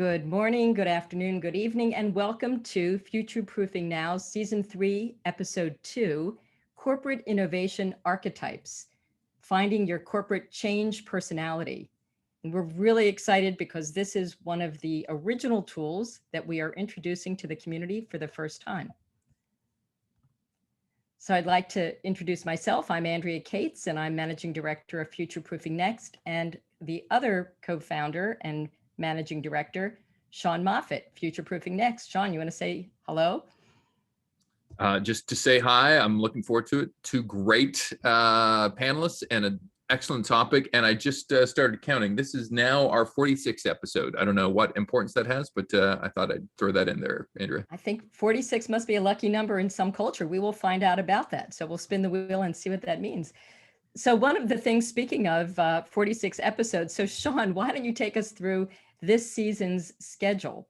Good morning, good afternoon, good evening, and welcome to Futureproofing Now, Season 3, Episode 2, Corporate Innovation Archetypes, Finding Your Corporate Change Personality. And we're really excited because this is one of the original tools that we are introducing to the community for the first time. So I'd like to introduce myself. I'm Andrea Cates, and I'm Managing Director of Futureproofing NEXT, and the other co-founder and Managing Director, Sean Moffitt, Futureproofing NEXT. Sean, you want to say hello? Just to say hi, I'm looking forward to it. Two great panelists and an excellent topic. And I just started counting. This is now our 46th episode. I don't know what importance that has, but I thought I'd throw that in there, Andrea. I think 46 must be a lucky number in some culture. We will find out about that. So we'll spin the wheel and see what that means. So one of the things, speaking of 46 episodes, so Sean, why don't you take us through this season's schedule?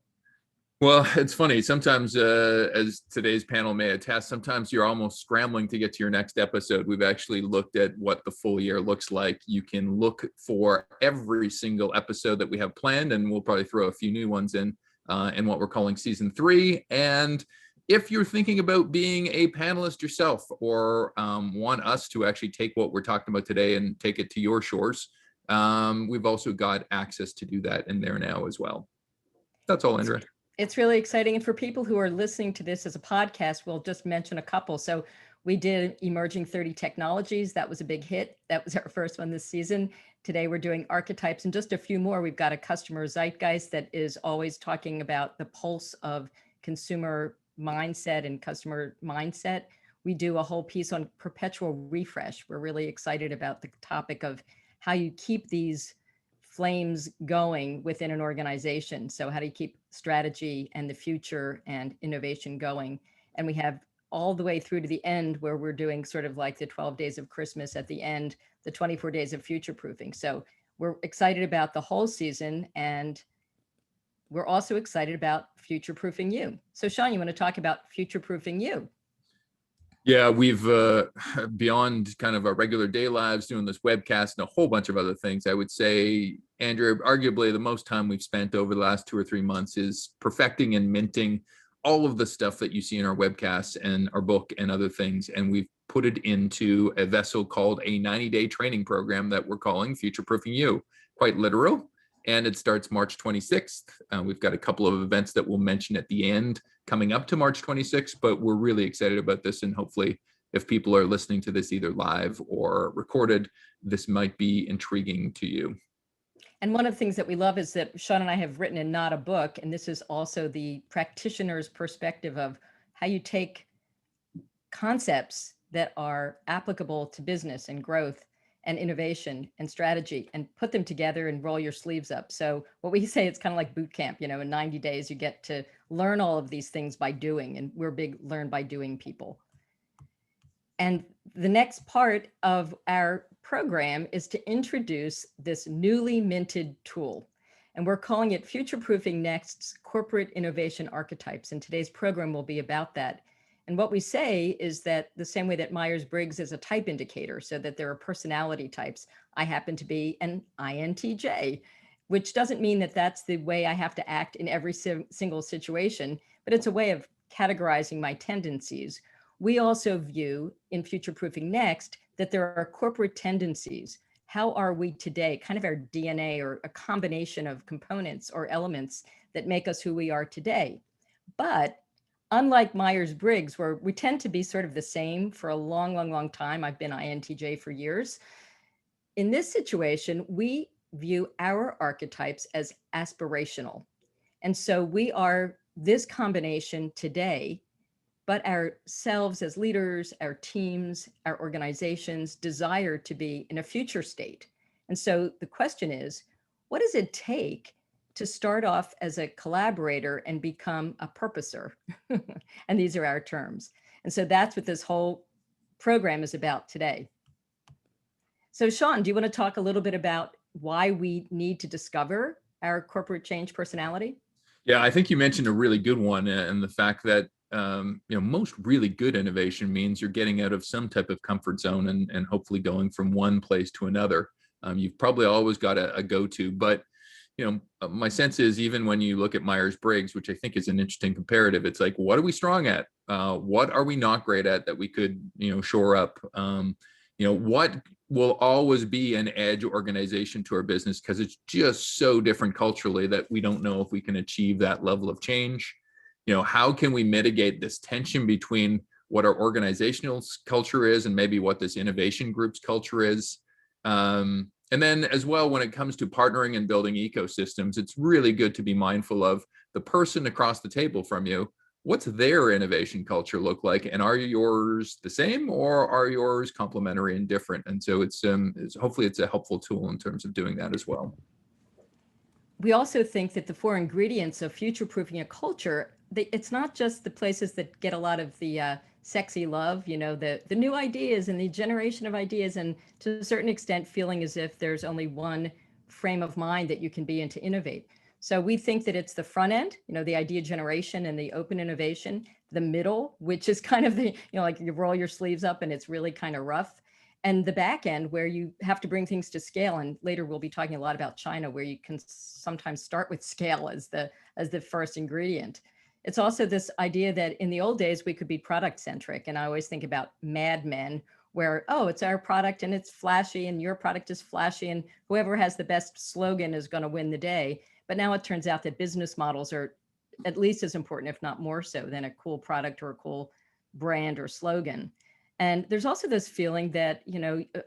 Well, it's funny. Sometimes, as today's panel may attest, sometimes you're almost scrambling to get to your next episode. We've actually looked at what the full year looks like. You can look for every single episode that we have planned, and we'll probably throw a few new ones in what we're calling Season 3. And if you're thinking about being a panelist yourself or want us to actually take what we're talking about today and take it to your shores, we've also got access to do that in there now as well. That's all, Andrea. It's really exciting. And for people who are listening to this as a podcast, we'll just mention a couple. So we did Emerging 30 Technologies. That was a big hit. That was our first one this season. Today we're doing Archetypes and just a few more. We've got a customer zeitgeist that is always talking about the pulse of consumer mindset and customer mindset. We do a whole piece on perpetual refresh. We're really excited about the topic of how you keep these flames going within an organization. So how do you keep strategy and the future and innovation going? And we have all the way through to the end where we're doing sort of like the 12 days of Christmas at the end, the 24 days of future proofing. So we're excited about the whole season, and we're also excited about future proofing you. So Sean, you want to talk about future proofing you? Yeah, we've beyond kind of our regular day lives doing this webcast and a whole bunch of other things. I would say, Andrea, arguably the most time we've spent over the last 2 or 3 months is perfecting and minting all of the stuff that you see in our webcasts and our book and other things. And we've put it into a vessel called a 90-day training program that we're calling Futureproofing You, quite literal. And it starts March 26th. We've got a couple of events that we'll mention at the end coming up to March 26th, but we're really excited about this. And hopefully, if people are listening to this either live or recorded, this might be intriguing to you. And one of the things that we love is that Sean and I have written in Not a Book, and this is also the practitioner's perspective of how you take concepts that are applicable to business and growth and innovation and strategy and put them together and roll your sleeves up. So what we say, it's kind of like boot camp, you know, in 90 days, you get to learn all of these things by doing, and we're big learn by doing people. And the next part of our program is to introduce this newly minted tool. And we're calling it Futureproofing NEXT's Corporate Innovation Archetypes. And today's program will be about that. And what we say is that the same way that Myers Briggs is a type indicator, so that there are personality types, I happen to be an INTJ, which doesn't mean that that's the way I have to act in every single situation, but it's a way of categorizing my tendencies. We also view in Futureproofing NEXT that there are corporate tendencies. How are we today? Kind of our DNA, or a combination of components or elements that make us who we are today. But unlike Myers Briggs, where we tend to be sort of the same for a long time, I've been INTJ for years. In this situation, we view our archetypes as aspirational. And so we are this combination today, but ourselves as leaders, our teams, our organizations desire to be in a future state. And so the question is, what does it take to start off as a collaborator and become a purposer? And these are our terms. And so that's what this whole program is about today. So Sean, do you want to talk a little bit about why we need to discover our corporate change personality? Yeah, I think you mentioned a really good one, and the fact that most really good innovation means you're getting out of some type of comfort zone and hopefully going from one place to another. You've probably always got a go-to, but my sense is even when you look at Myers Briggs, which I think is an interesting comparative, it's like, what are we strong at? What are we not great at that we could, shore up? What will always be an edge organization to our business because it's just so different culturally that we don't know if we can achieve that level of change. How can we mitigate this tension between what our organizational culture is and maybe what this innovation group's culture is? And then as well, when it comes to partnering and building ecosystems, it's really good to be mindful of the person across the table from you. What's their innovation culture look like? And are yours the same or are yours complementary and different? And so it's hopefully it's a helpful tool in terms of doing that as well. We also think that the 4 ingredients of future-proofing a culture, it's not just the places that get a lot of the sexy love, the new ideas and the generation of ideas, and to a certain extent feeling as if there's only one frame of mind that you can be in to innovate. So we think that it's the front end, the idea generation and the open innovation, the middle, which is kind of the, like you roll your sleeves up and it's really kind of rough, and the back end where you have to bring things to scale. And later we'll be talking a lot about China, where you can sometimes start with scale as the first ingredient. It's also this idea that in the old days we could be product centric. And I always think about Mad Men, where, oh, it's our product and it's flashy and your product is flashy and whoever has the best slogan is going to win the day. But now it turns out that business models are at least as important, if not more so, than a cool product or a cool brand or slogan. And there's also this feeling that,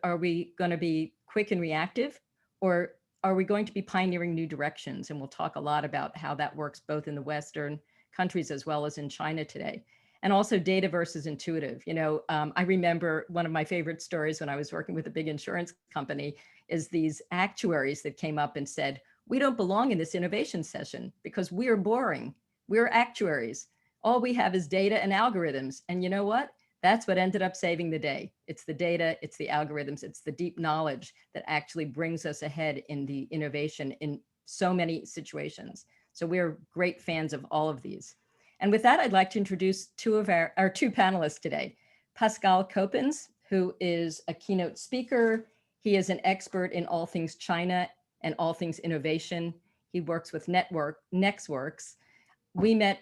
are we going to be quick and reactive, or are we going to be pioneering new directions? And we'll talk a lot about how that works both in the Western countries as well as in China today. And also data versus intuitive. I remember one of my favorite stories when I was working with a big insurance company is these actuaries that came up and said, we don't belong in this innovation session because we're boring. We're actuaries. All we have is data and algorithms. And you know what? That's what ended up saving the day. It's the data, it's the algorithms, it's the deep knowledge that actually brings us ahead in the innovation in so many situations. So we're great fans of all of these. And with that, I'd like to introduce two of our two panelists today. Pascal Copens, who is a keynote speaker. He is an expert in all things China and all things innovation. He works with NextWorks. We met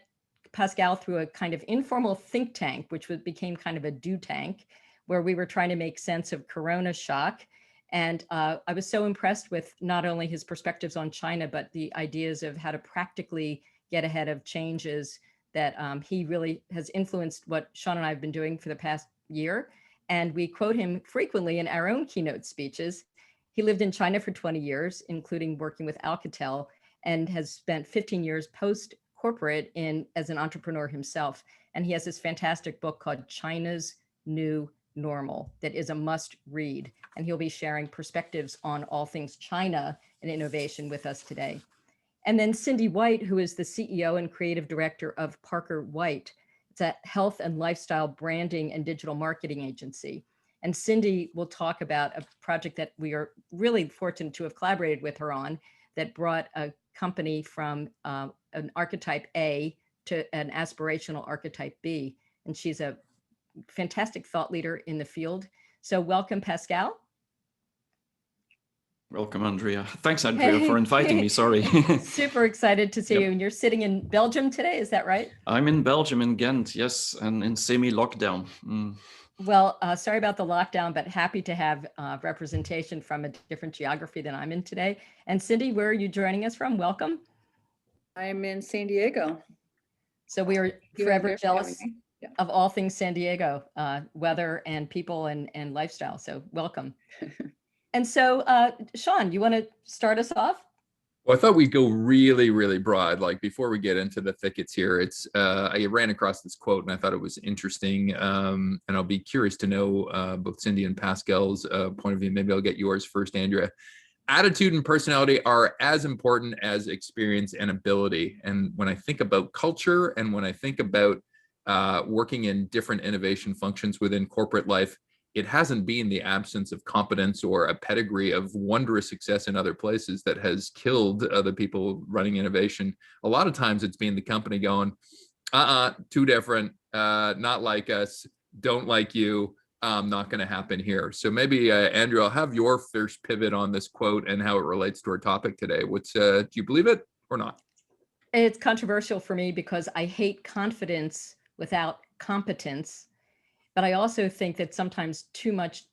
Pascal through a kind of informal think tank, which became kind of a do tank, where we were trying to make sense of Corona shock. And I was so impressed with not only his perspectives on China, but the ideas of how to practically get ahead of changes that he really has influenced what Sean and I have been doing for the past year. And we quote him frequently in our own keynote speeches. He lived in China for 20 years, including working with Alcatel, and has spent 15 years post-corporate as an entrepreneur himself. And he has this fantastic book called China's New Normal that is a must read. And he'll be sharing perspectives on all things China and innovation with us today. And then Cindy White, who is the CEO and creative director of Parker White. It's a health and lifestyle branding and digital marketing agency. And Cindy will talk about a project that we are really fortunate to have collaborated with her on that brought a company from an archetype A to an aspirational archetype B. And she's a fantastic thought leader in the field. So welcome, Pascal. Welcome, Andrea. Thanks, Andrea, for inviting me. Sorry. Super excited to see you. And you're sitting in Belgium today, is that right? I'm in Belgium, in Ghent, yes, and in semi-lockdown. Well, sorry about the lockdown, but happy to have representation from a different geography than I'm in today. And Cindy, where are you joining us from? Welcome. I'm in San Diego. So we are forever jealous of all things San Diego, weather and people and lifestyle. So welcome. And so, Sean, you want to start us off? Well, I thought we'd go really, really broad. Like before we get into the thickets here, I ran across this quote and I thought it was interesting. And I'll be curious to know both Cindy and Pascal's point of view. Maybe I'll get yours first, Andrea. Attitude and personality are as important as experience and ability. And when I think about culture and when I think about working in different innovation functions within corporate life, it hasn't been the absence of competence or a pedigree of wondrous success in other places that has killed other people running innovation. A lot of times it's been the company going, too different, not like us, don't like you, not going to happen here. So maybe Andrea, I'll have your first pivot on this quote and how it relates to our topic today. What's do you believe it or not? It's controversial for me because I hate confidence without competence, but I also think that sometimes too much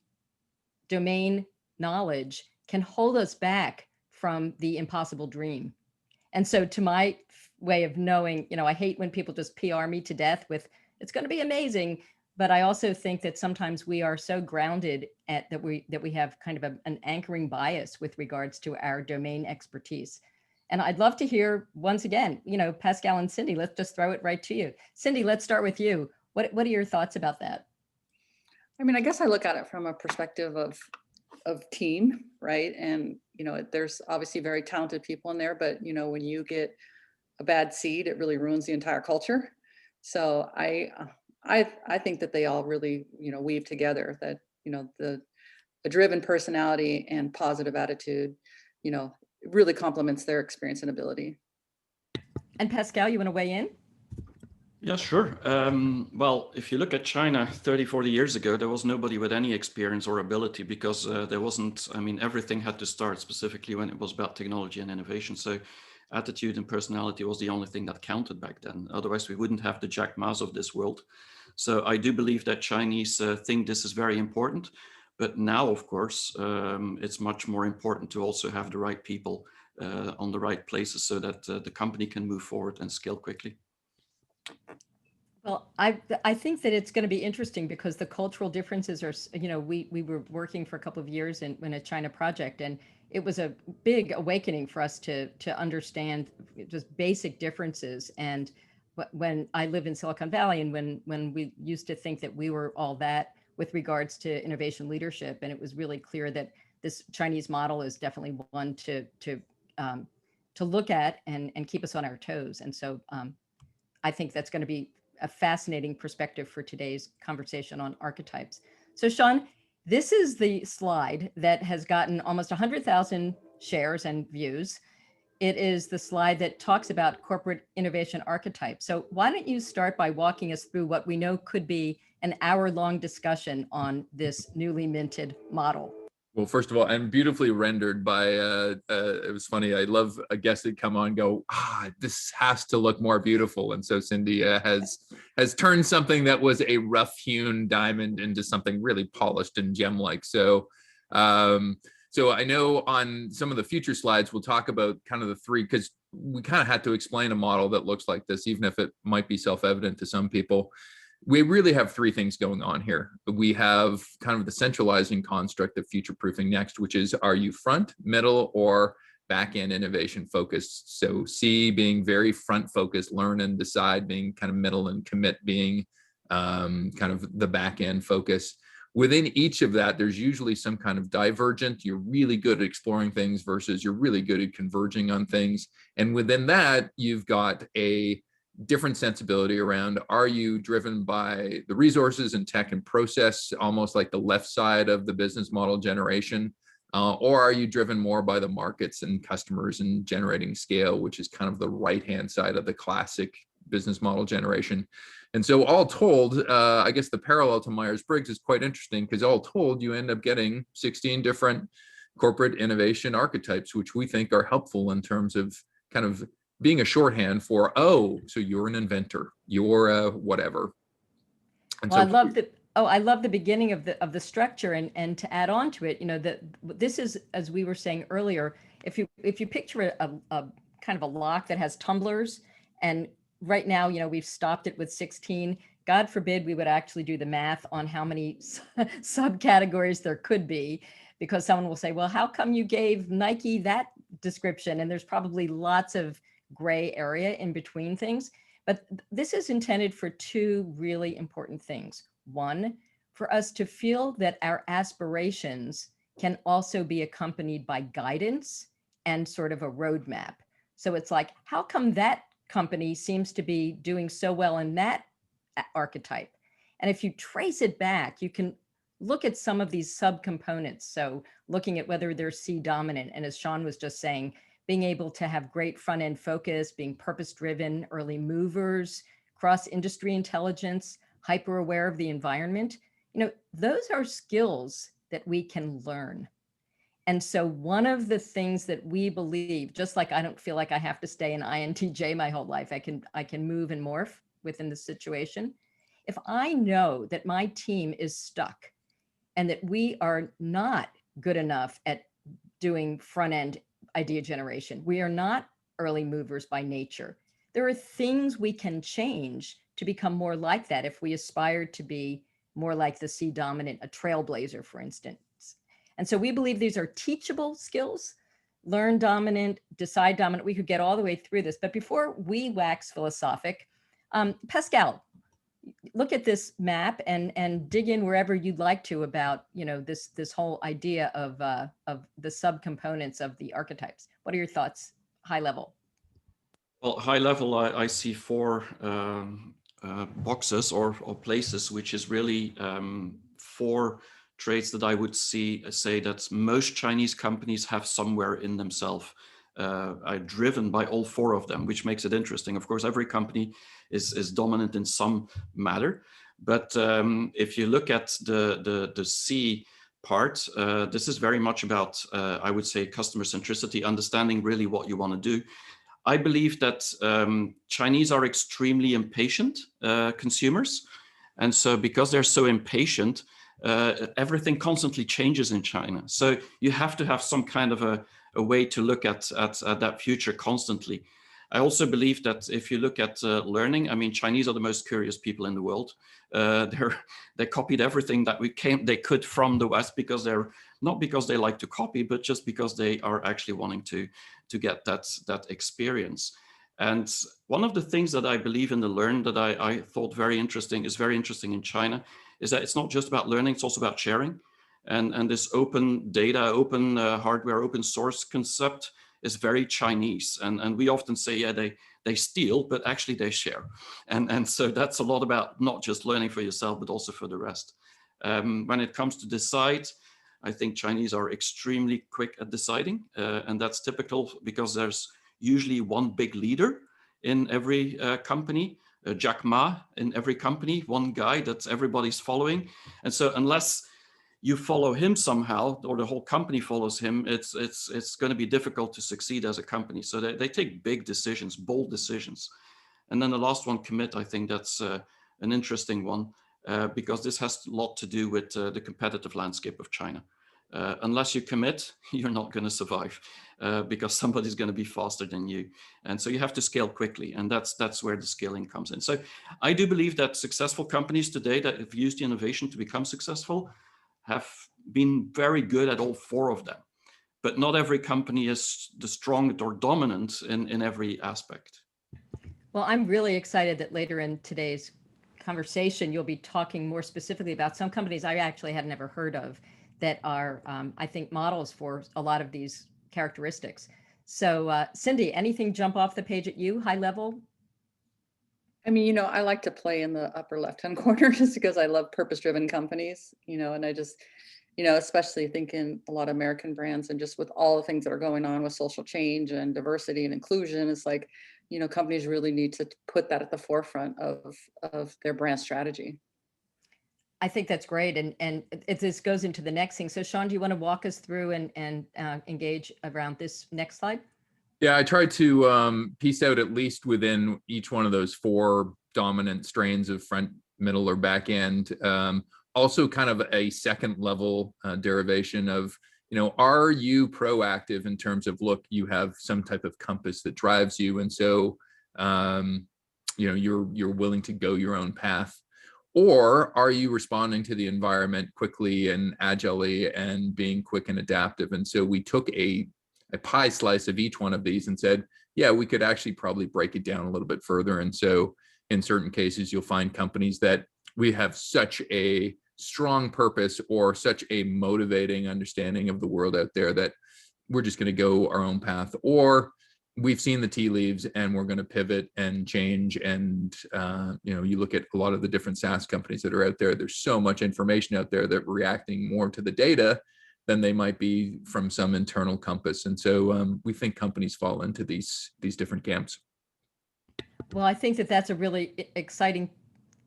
domain knowledge can hold us back from the impossible dream. And so to my way of knowing, I hate when people just PR me to death with, it's going to be amazing. But I also think that sometimes we are so grounded at that we have kind of an anchoring bias with regards to our domain expertise. And I'd love to hear, once again, Pascal and Cindy, let's just throw it right to you. Cindy, let's start with you. What are your thoughts about that? I mean, I guess I look at it from a perspective of team, right? And, there's obviously very talented people in there, but, when you get a bad seed, it really ruins the entire culture. So I think that they all really, weave together, that, a driven personality and positive attitude, really complements their experience and ability. And Pascal, you want to weigh in? Yeah, sure. Well, if you look at China 30, 40 years ago, there was nobody with any experience or ability because there wasn't, everything had to start specifically when it was about technology and innovation. So attitude and personality was the only thing that counted back then. Otherwise, we wouldn't have the Jack Ma's of this world. So I do believe that Chinese think this is very important. But now, of course, it's much more important to also have the right people on the right places so that the company can move forward and scale quickly. Well, I think that it's going to be interesting because the cultural differences are, we were working for a couple of years in a China project, and it was a big awakening for us to understand just basic differences. And when I live in Silicon Valley, and when we used to think that we were all that with regards to innovation leadership, and it was really clear that this Chinese model is definitely one to look at and keep us on our toes. And so I think that's going to be a fascinating perspective for today's conversation on archetypes. So Sean, this is the slide that has gotten almost 100,000 shares and views. It is the slide that talks about corporate innovation archetypes. So why don't you start by walking us through what we know could be an hour-long discussion on this newly minted model? Well, first of all, and beautifully rendered by, it was funny. I love a guest that come on and go, this has to look more beautiful. And so Cindy has turned something that was a rough hewn diamond into something really polished and gem-like. So I know on some of the future slides, we'll talk about kind of the three, because we kind of had to explain a model that looks like this, even if it might be self-evident to some people. We really have three things going on here. We have kind of the centralizing construct of future-proofing next, which is, are you front, middle, or back-end innovation focused? So C being very front focused, learn and decide being kind of middle, and commit being kind of the back-end focus. Within each of that, there's usually some kind of divergent. You're really good at exploring things versus you're really good at converging on things. And within that, you've got a different sensibility around, are you driven by the resources and tech and process, almost like the left side of the business model generation, or are you driven more by the markets and customers and generating scale, which is kind of the right-hand side of the classic business model generation. And so all told, I guess the parallel to Myers Briggs is quite interesting, because all told, you end up getting 16 different corporate innovation archetypes, which we think are helpful in terms of kind of being a shorthand for, so you're an inventor, you're a whatever. And well, so I love the beginning of the structure, and to add on to it, that this is, as we were saying earlier, if you picture a kind of a lock that has tumblers, and right now, we've stopped it with 16. God forbid we would actually do the math on how many subcategories there could be, because someone will say, well, how come you gave Nike that description? And there's probably lots of gray area in between things. But this is intended for two really important things. One, for us to feel that our aspirations can also be accompanied by guidance and sort of a roadmap. So it's like, how come that company seems to be doing so well in that archetype? And if you trace it back, you can look at some of these subcomponents. So looking at whether they're C dominant, and as Sean was just saying, being able to have great front end focus, being purpose-driven, early movers, cross-industry intelligence, hyper-aware of the environment. those are skills that we can learn. And so one of the things that we believe, just like I don't feel like I have to stay in INTJ my whole life, I can move and morph within the situation. If I know that my team is stuck and that we are not good enough at doing front end idea generation, we are not early movers by nature. There are things we can change to become more like that if we aspire to be more like the C dominant, a trailblazer, for instance. And so we believe these are teachable skills, learn dominant, decide dominant. We could get all the way through this. But before we wax philosophic, Pascal, look at this map and dig in wherever you'd like to about, this whole idea of the subcomponents of the archetypes. What are your thoughts, high level? Well, high level, I see four boxes or places, which is really four traits that I would say that most Chinese companies have somewhere in themselves, are driven by all four of them, which makes it interesting. Of course, every company is dominant in some matter, but if you look at the C part, this is very much about, I would say, customer centricity, understanding really what you want to do. I believe that Chinese are extremely impatient consumers. And so because they're so impatient, everything constantly changes in China. So you have to have some kind of a way to look at that future constantly. I also believe that if you look at learning, I mean, Chinese are the most curious people in the world. They copied everything that they could from the West, because they're not because they like to copy, but just because they are actually wanting to get that experience. And one of the things that I believe in the learn that I thought very interesting in China is that it's not just about learning, it's also about sharing. And this open data, open hardware, open source concept is very Chinese. And we often say, yeah, they steal, but actually they share. And so that's a lot about not just learning for yourself, but also for the rest. When it comes to decide, I think Chinese are extremely quick at deciding. And that's typical because there's usually one big leader in every company, Jack Ma in every company, one guy that everybody's following. And so unless you follow him somehow, or the whole company follows him, it's going to be difficult to succeed as a company. So they take big decisions, bold decisions. And then the last one, commit, I think that's an interesting one, because this has a lot to do with the competitive landscape of China. Unless you commit, you're not going to survive, because somebody's going to be faster than you. And so you have to scale quickly. And that's where the scaling comes in. So I do believe that successful companies today that have used innovation to become successful have been very good at all four of them. But not every company is the strong or dominant in every aspect. Well, I'm really excited that later in today's conversation, you'll be talking more specifically about some companies I actually had never heard of that are, I think, models for a lot of these characteristics. So Cindy, anything jump off the page at you, high level? I mean, I like to play in the upper left-hand corner just because I love purpose-driven companies, and I just, especially thinking a lot of American brands, and just with all the things that are going on with social change and diversity and inclusion, it's like, companies really need to put that at the forefront of their brand strategy. I think that's great. And this goes into the next thing. So Sean, do you want to walk us through and engage around this next slide? Yeah, I tried to piece out at least within each one of those four dominant strains of front, middle, or back end. Also kind of a second level derivation of, are you proactive in terms of, look, you have some type of compass that drives you. And so, you're willing to go your own path. Or are you responding to the environment quickly and agilely and being quick and adaptive? And so we took a pie slice of each one of these and said, yeah, we could actually probably break it down a little bit further. And so in certain cases, you'll find companies that we have such a strong purpose or such a motivating understanding of the world out there that we're just going to go our own path. Or we've seen the tea leaves and we're going to pivot and change. And, you look at a lot of the different SaaS companies that are out there, there's so much information out there that reacting more to the data than they might be from some internal compass. And so we think companies fall into these different camps. Well, I think that that's a really exciting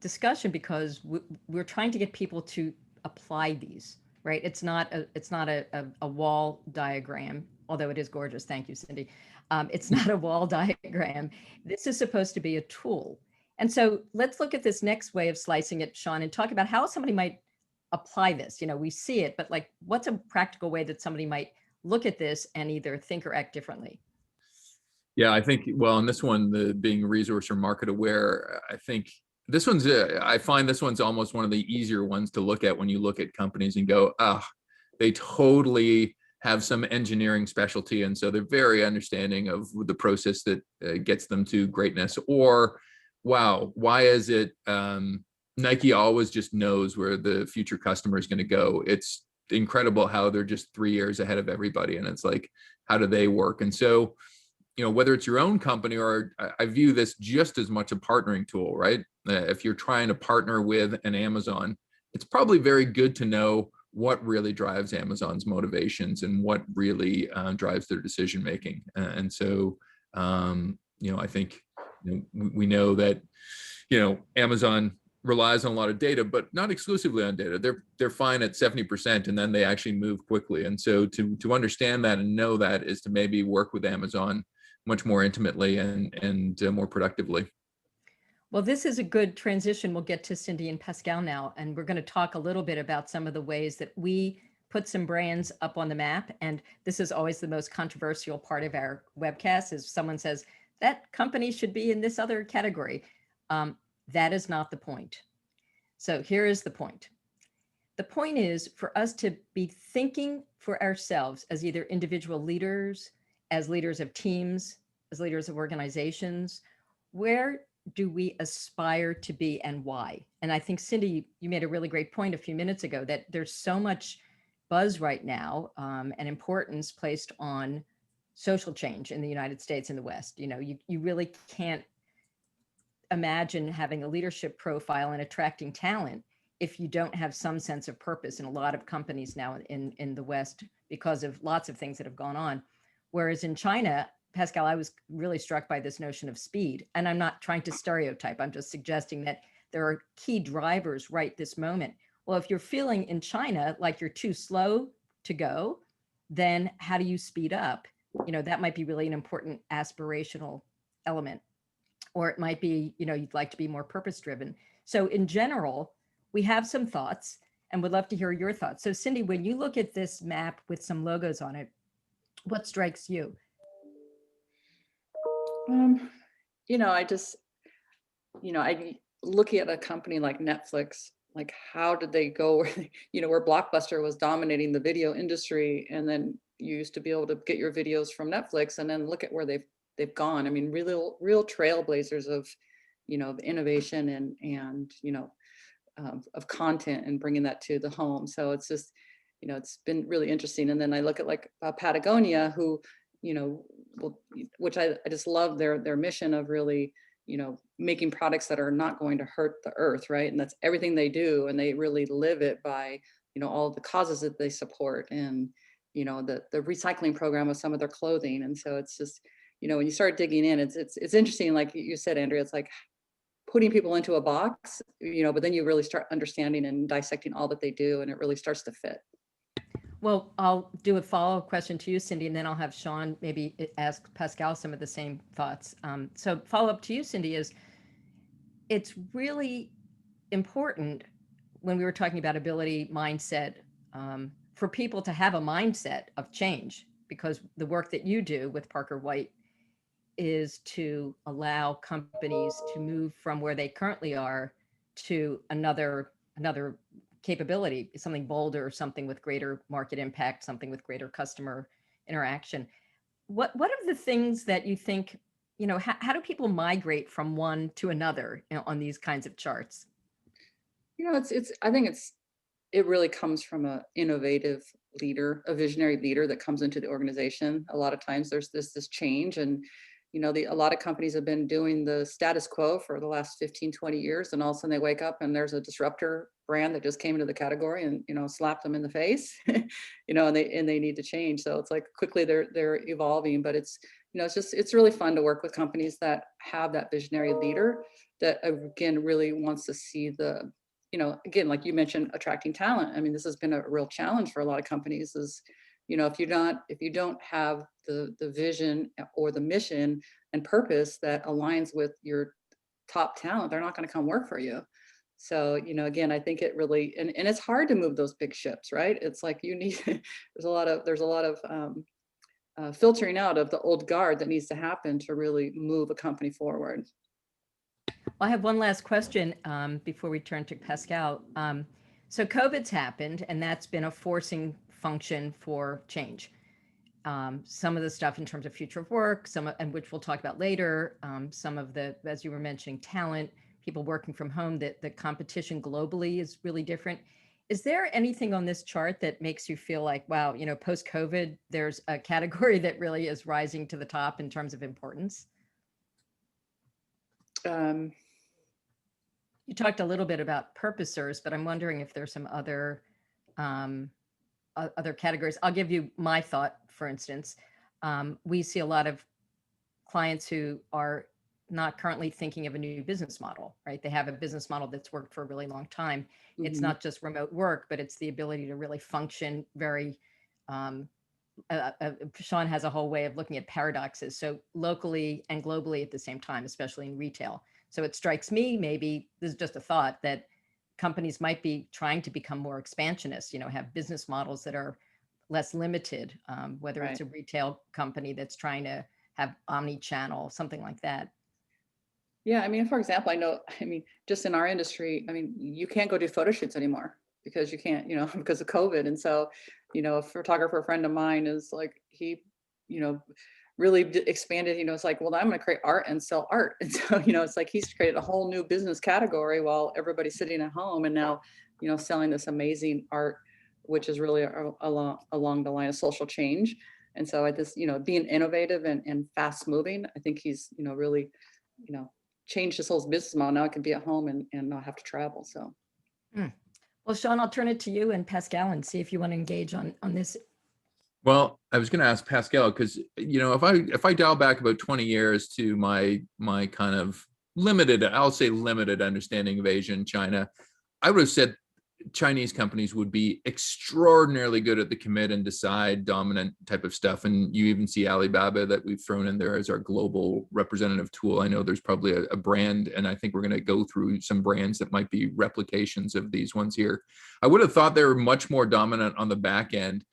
discussion because we're trying to get people to apply these, right? It's not a wall diagram, although it is gorgeous. Thank you, Cindy. It's not a wall diagram. This is supposed to be a tool. And so let's look at this next way of slicing it, Sean, and talk about how somebody might apply this. You know, we see it, but like, what's a practical way that somebody might look at this and either think or act differently? Yeah, I think, well, on this one, the being resource or market aware, I think this one's, I find this one's almost one of the easier ones to look at when you look at companies and go, ah, they totally have some engineering specialty. And so they're very understanding of the process that gets them to greatness. Or, wow, why is it Nike always just knows where the future customer is going to go? It's incredible how they're just 3 years ahead of everybody. And it's like, how do they work? And so, you know, whether it's your own company or I view this just as much a partnering tool, right? If you're trying to partner with an Amazon, it's probably very good to know what really drives Amazon's motivations and what really drives their decision making. And so, you know, I think, you know, we know that, you know, Amazon relies on a lot of data, but not exclusively on data. They're fine at 70%, and then they actually move quickly. And so to understand that and know that is to maybe work with Amazon much more intimately and more productively. Well, this is a good transition. We'll get to Cindy and Pascal now, and we're going to talk a little bit about some of the ways that we put some brands up on the map. And this is always the most controversial part of our webcast is someone says that company should be in this other category. That is not the point. So here is the point. The point is for us to be thinking for ourselves as either individual leaders, as leaders of teams, as leaders of organizations, where do we aspire to be and why? And I think, Cindy, you made a really great point a few minutes ago that there's so much buzz right now and importance placed on social change in the United States and the West. You know, you really can't imagine having a leadership profile and attracting talent if you don't have some sense of purpose in a lot of companies now in the West because of lots of things that have gone on. Whereas in China, Pascal, I was really struck by this notion of speed. And I'm not trying to stereotype. I'm just suggesting that there are key drivers right this moment. Well, if you're feeling in China like you're too slow to go, then how do you speed up? You know, that might be really an important aspirational element. Or it might be, you know, you'd like to be more purpose driven. So in general, we have some thoughts and would love to hear your thoughts. So Cindy, when you look at this map with some logos on it, what strikes you? You know, I just, you know, I look at a company like Netflix, like how did they go, you know, where Blockbuster was dominating the video industry, and then you used to be able to get your videos from Netflix, and then look at where they've gone. I mean, real trailblazers of, you know, innovation and you know, of content and bringing that to the home. So it's just, you know, it's been really interesting. And then I look at like Patagonia, who, you know, which I just love their mission of really, you know, making products that are not going to hurt the earth, right? And that's everything they do, and they really live it by, you know, all the causes that they support, and, you know, the recycling program of some of their clothing. And so it's just, you know, when you start digging in, it's interesting, like you said, Andrea, it's like putting people into a box, you know, but then you really start understanding and dissecting all that they do, and it really starts to fit. Well, I'll do a follow-up question to you, Cindy, and then I'll have Sean maybe ask Pascal some of the same thoughts. So follow-up to you, Cindy, is it's really important when we were talking about ability mindset for people to have a mindset of change, because the work that you do with Parker White is to allow companies to move from where they currently are to another capability, something bolder, something with greater market impact, something with greater customer interaction. What are the things that you think, you know, how do people migrate from one to another, you know, on these kinds of charts? You know, I think it really comes from a innovative leader, a visionary leader that comes into the organization. A lot of times there's this change, and, you know, a lot of companies have been doing the status quo for the last 15, 20 years. And all of a sudden they wake up and there's a disruptor brand that just came into the category and, you know, slapped them in the face, you know, and they need to change. So it's like quickly they're evolving, but it's, it's really fun to work with companies that have that visionary leader that, again, really wants to see the, again, like you mentioned, attracting talent. I mean, this has been a real challenge for a lot of companies is, if you don't have the vision or the mission and purpose that aligns with your top talent, they're not going to come work for you. So, again, I think it really, and it's hard to move those big ships, right? It's like you need, there's a lot of filtering out of the old guard that needs to happen to really move a company forward. I have one last question before we turn to Pascal. So COVID's happened, and that's been a forcing function for change. Some of the stuff in terms of future of work, and which we'll talk about later, some of the, as you were mentioning, talent, people working from home, that the competition globally is really different. Is there anything on this chart that makes you feel like, wow, post-COVID, there's a category that really is rising to the top in terms of importance? You talked a little bit about purposers, but I'm wondering if there's some other categories. I'll give you my thought, for instance. We see a lot of clients who are not currently thinking of a new business model, right? They have a business model that's worked for a really long time. Mm-hmm. It's not just remote work, but it's the ability to really function very, Sean has a whole way of looking at paradoxes. So locally and globally at the same time, especially in retail. So it strikes me, maybe this is just a thought, that companies might be trying to become more expansionist, have business models that are less limited, whether right. It's a retail company that's trying to have omni-channel, something like that. Yeah, I mean, for example, just in our industry, you can't go do photo shoots anymore because you can't, because of COVID. And so, a photographer friend of mine is like, he, really expanded, it's like, well, I'm going to create art and sell art. And so, it's like he's created a whole new business category while everybody's sitting at home and now, selling this amazing art, which is really along the line of social change. And so I just, being innovative and fast moving, I think he's, really, changed his whole business model. Now I can be at home and not have to travel. So. Well, Sean, I'll turn it to you and Pascal and see if you want to engage on this. Well, I was going to ask Pascal, because, if I dial back about 20 years to my kind of limited understanding of Asia and China, I would have said Chinese companies would be extraordinarily good at the commit and decide dominant type of stuff. And you even see Alibaba that we've thrown in there as our global representative tool. I know there's probably a brand, and I think we're going to go through some brands that might be replications of these ones here. I would have thought they were much more dominant on the back end.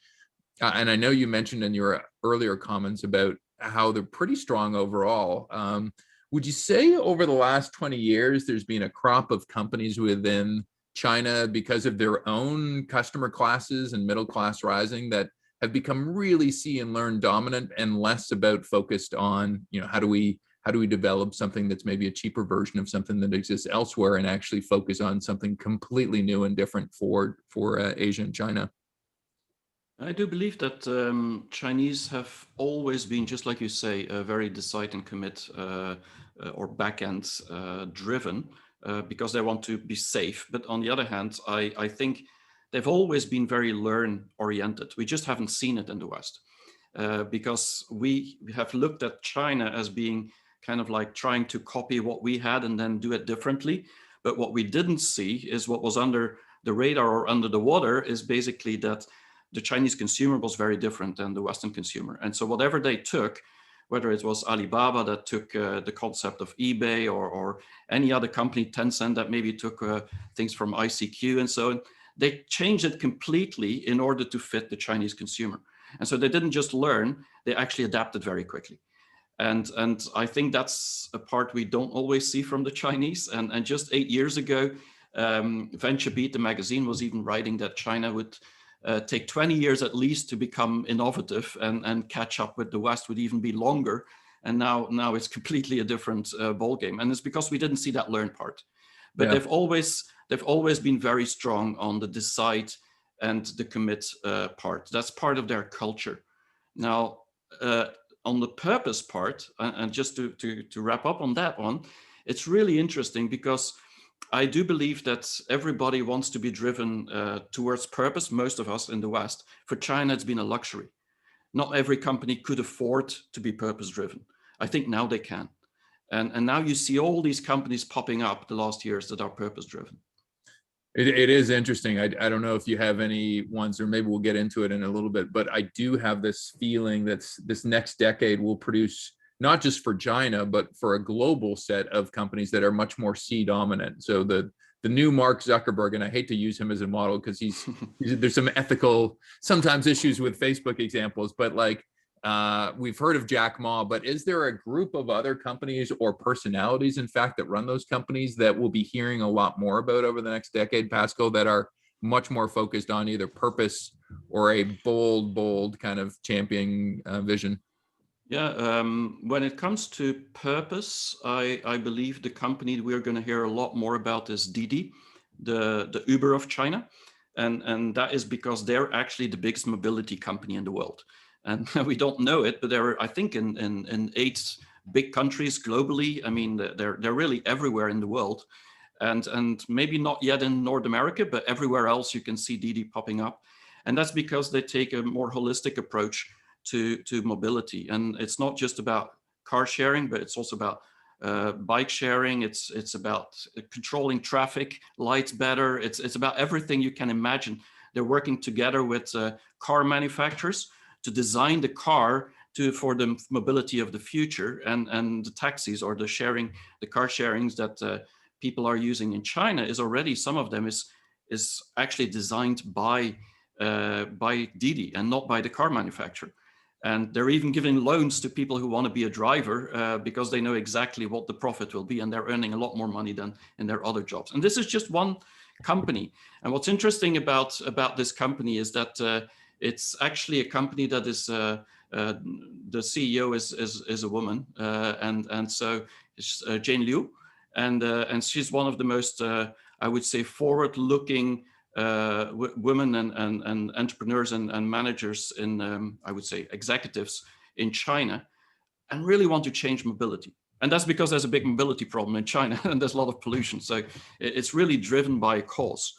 And I know you mentioned in your earlier comments about how they're pretty strong overall. Would you say over the last 20 years, there's been a crop of companies within China, because of their own customer classes and middle class rising, that have become really see and learn dominant, and less about focused on, how do we develop something that's maybe a cheaper version of something that exists elsewhere, and actually focus on something completely new and different for Asia and China? I do believe that Chinese have always been, just like you say, very decide and commit or back-end driven. Because they want to be safe. But on the other hand, I think they've always been very learn-oriented. We just haven't seen it in the West. Because we have looked at China as being kind of like trying to copy what we had and then do it differently. But what we didn't see is what was under the radar or under the water is basically that the Chinese consumer was very different than the Western consumer. And so whatever they took, whether it was Alibaba that took the concept of eBay or any other company, Tencent, that maybe took things from ICQ and so on, they changed it completely in order to fit the Chinese consumer. And so they didn't just learn, they actually adapted very quickly. And I think that's a part we don't always see from the Chinese. And just 8 years ago, VentureBeat, the magazine, was even writing that China would take 20 years at least to become innovative, and catch up with the West would even be longer. And now it's completely a different ballgame. And it's because we didn't see that learn part. But yeah, they've always been very strong on the decide and the commit part. That's part of their culture. Now, on the purpose part, and just to wrap up on that one, it's really interesting because I do believe that everybody wants to be driven towards purpose, most of us in the West. For China, it's been a luxury. not every company could afford to be purpose-driven. I think now they can. And now you see all these companies popping up the last years that are purpose-driven. It is interesting. I don't know if you have any ones, or maybe we'll get into it in a little bit, but I do have this feeling that this next decade will produce, not just for China, but for a global set of companies that are much more C dominant. So the new Mark Zuckerberg, and I hate to use him as a model because there's some ethical, sometimes issues with Facebook examples, but like, we've heard of Jack Ma, but is there a group of other companies or personalities, in fact, that run those companies that we'll be hearing a lot more about over the next decade, Pascal, that are much more focused on either purpose or a bold kind of championing vision? Yeah, when it comes to purpose, I believe the company we're going to hear a lot more about is Didi, the Uber of China. And that is because they're actually the biggest mobility company in the world. And we don't know it, but they're, I think, in 8 big countries globally. I mean, they're really everywhere in the world. And maybe not yet in North America, but everywhere else you can see Didi popping up. And that's because they take a more holistic approach to mobility. And it's not just about car sharing, but it's also about bike sharing. It's about controlling traffic lights better. It's about everything you can imagine. They're working together with car manufacturers to design the car for the mobility of the future, and the taxis or the car sharings that people are using in China is already, some of them is actually designed by Didi and not by the car manufacturer. And they're even giving loans to people who want to be a driver because they know exactly what the profit will be, and they're earning a lot more money than in their other jobs. And this is just one company. And what's interesting about this company is that it's actually a company that is the CEO is a woman, and so it's Jane Liu, and she's one of the most I would say forward-looking women and entrepreneurs and managers in I would say executives in China, and really want to change mobility. And that's because there's a big mobility problem in China and there's a lot of pollution. So it's really driven by a cause.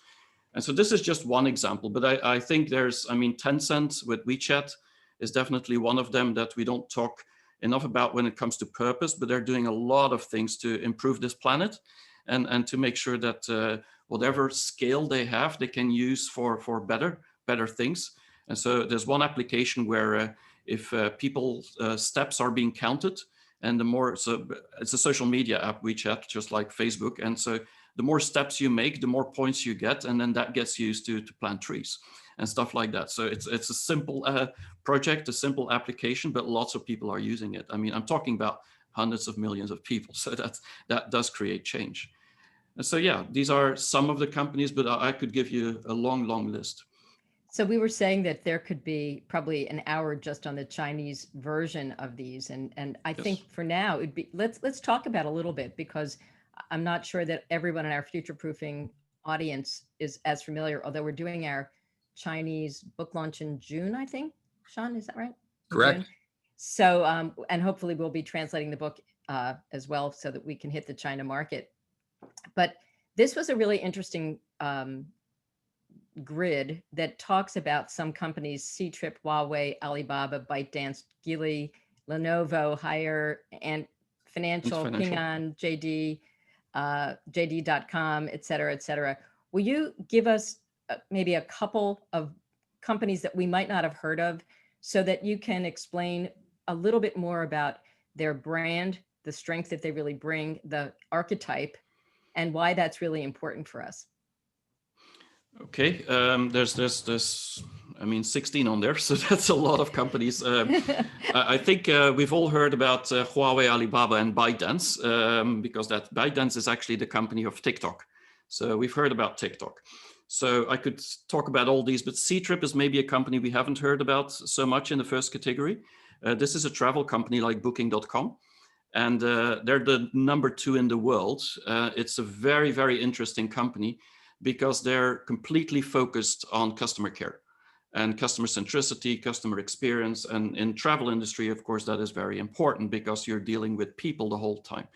And so this is just one example, but I think I mean, Tencent with WeChat is definitely one of them that we don't talk enough about when it comes to purpose, but they're doing a lot of things to improve this planet and to make sure that whatever scale they have, they can use for better things. And so there's one application where if people's steps are being counted, and the more, so it's a social media app, WeChat, just like Facebook. And so the more steps you make, the more points you get, and then that gets used to plant trees and stuff like that. So it's a simple project, a simple application, but lots of people are using it. I mean, I'm talking about hundreds of millions of people. So that does create change. And so, yeah, these are some of the companies, but I could give you a long list. So we were saying that there could be probably an hour just on the Chinese version of these. And I Yes. think for now, it'd be, let's talk about a little bit, because I'm not sure that everyone in our future proofing audience is as familiar, although we're doing our Chinese book launch in June, I think. Sean, is that right? Correct. June? So, and hopefully we'll be translating the book as well so that we can hit the China market. But this was a really interesting grid that talks about some companies: Ctrip, Huawei, Alibaba, ByteDance, Geely, Lenovo, Haier, and Financial, Ping An, JD, JD.com, et cetera, et cetera. Will you give us maybe a couple of companies that we might not have heard of, so that you can explain a little bit more about their brand, the strength that they really bring, the archetype, and why that's really important for us? Okay, there's I mean 16 on there, so that's a lot of companies. I think we've all heard about Huawei, Alibaba, and ByteDance, because that ByteDance is actually the company of TikTok. So we've heard about TikTok. So I could talk about all these, but Ctrip is maybe a company we haven't heard about so much in the first category. This is a travel company like Booking.com. And they're the #2 in the world. It's a very interesting company, because they're completely focused on customer care and customer centricity, customer experience. And in travel industry, of course, that is very important, because you're dealing with people the whole time.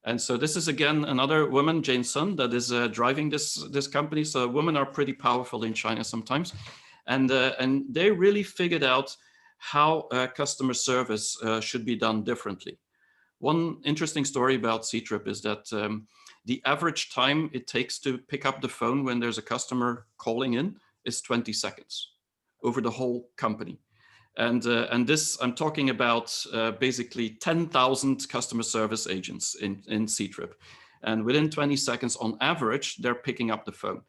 And so this is, again, another woman, Jane Sun, that is driving this company. So women are pretty powerful in China sometimes. And they really figured out how customer service should be done differently. One interesting story about Ctrip is that the average time it takes to pick up the phone when there's a customer calling in is 20 seconds over the whole company. And this, I'm talking about basically 10,000 customer service agents in Ctrip. And within 20 seconds on average, they're picking up the phone.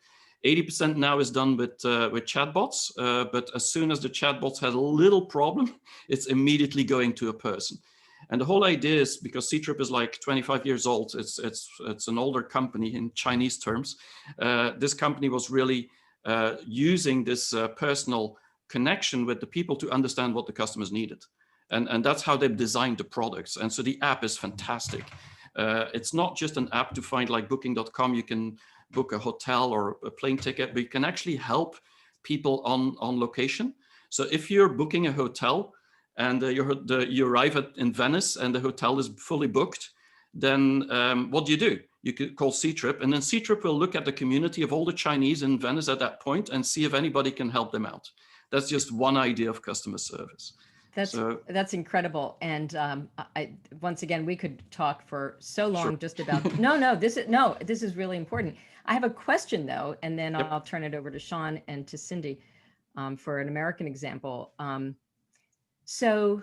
80% now is done with chatbots, but as soon as the chatbots has a little problem, it's immediately going to a person. And the whole idea is, because Ctrip is like 25 years old, it's an older company in Chinese terms. This company was really using this personal connection with the people to understand what the customers needed. And that's how they've designed the products. And so the app is fantastic. It's not just an app to find, like booking.com, you can book a hotel or a plane ticket, but you can actually help people on location. So if you're booking a hotel and you arrive in Venice and the hotel is fully booked, then what do? You could call Ctrip, and then Ctrip will look at the community of all the Chinese in Venice at that point and see if anybody can help them out. That's just one idea of customer service. That's incredible. And once again, we could talk for so long. Sure. Just about, this is really important. I have a question though, and then yep. I'll turn it over to Sean and to Cindy for an American example. So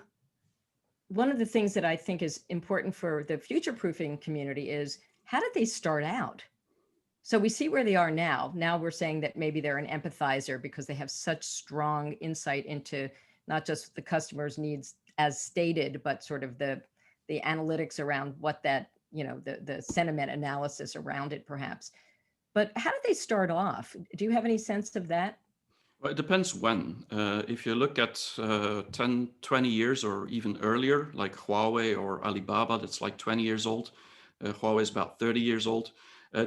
one of the things that I think is important for the future proofing community is, how did they start out? So we see where they are now. Now we're saying that maybe they're an empathizer because they have such strong insight into not just the customer's needs as stated, but sort of the analytics around what that, the sentiment analysis around it perhaps. But how did they start off? Do you have any sense of that? Well, it depends when. If you look at 10, 20 years or even earlier, like Huawei or Alibaba, that's like 20 years old. Huawei is about 30 years old.